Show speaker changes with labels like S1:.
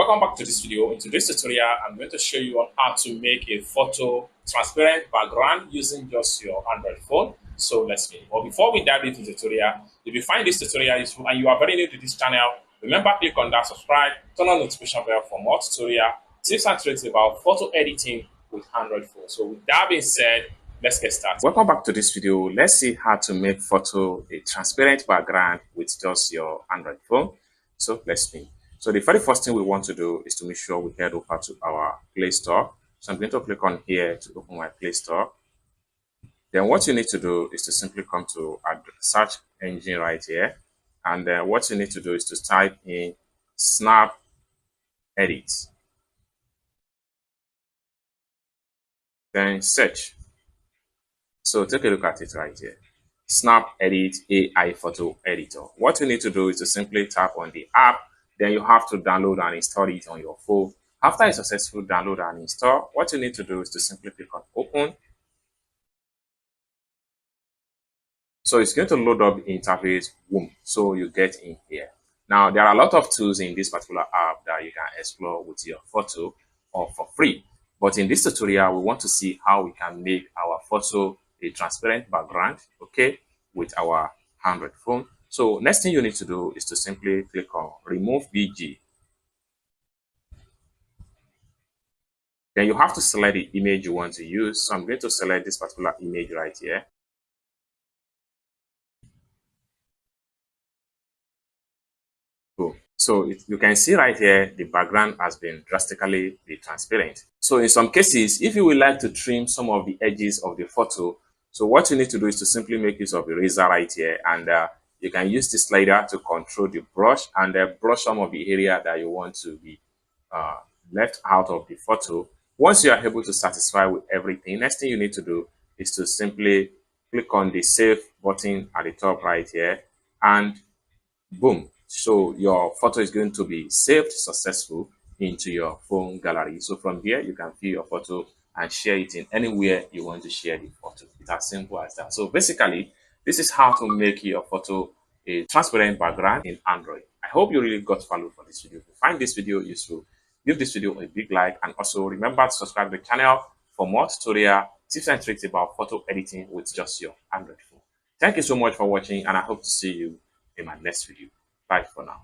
S1: Welcome back to this video. In today's tutorial, I'm going to show you on how to make a photo transparent background using just your Android phone. So let's begin. But before we dive into the tutorial, if you find this tutorial useful and you are very new to this channel, remember click on that subscribe, turn on notification bell for more tutorial tips and tricks about photo editing with Android phone. So with that being said, let's get started. Welcome back to this video. Let's see how to make photo a transparent background with just your Android phone. So let's begin. So the very first thing we want to do is to make sure we head over to our Play Store. So I'm going to click on here to open my Play Store. Then what you need to do is to simply come to a search engine right here. And then what you need to do is to type in Snap Edit. Then search. So take a look at it right here. Snap Edit AI Photo Editor. What you need to do is to simply tap on the app. Then you have to download and install it on your phone. After a successful download and install, what you need to do is to simply click on Open. So it's going to load up the interface. Boom. So you get in here. Now, there are a lot of tools in this particular app that you can explore with your photo or for free. But in this tutorial, we want to see how we can make our photo a transparent background, okay, with our Android phone. So next thing you need to do is to simply click on Remove BG. Then you have to select the image you want to use. So I'm going to select this particular image right here. Cool. So you can see right here, the background has been drastically transparent. So in some cases, if you would like to trim some of the edges of the photo, so what you need to do is to simply make use of the razor right here, and you can use the slider to control the brush and brush some of the area that you want to be left out of the photo. Once you are able to satisfy with everything, next thing you need to do is to simply click on the save button at the top right here, and boom. So your photo is going to be saved successful into your phone gallery. So from here, you can view your photo and share it in anywhere you want to share the photo. It's as simple as that. So basically, this is how to make your photo a transparent background in Android. I hope you really got value for this video. If you find this video useful, give this video a big like, and also remember to subscribe to the channel for more tutorial tips and tricks about photo editing with just your Android phone. Thank you so much for watching, and I hope to see you in my next video. Bye for now.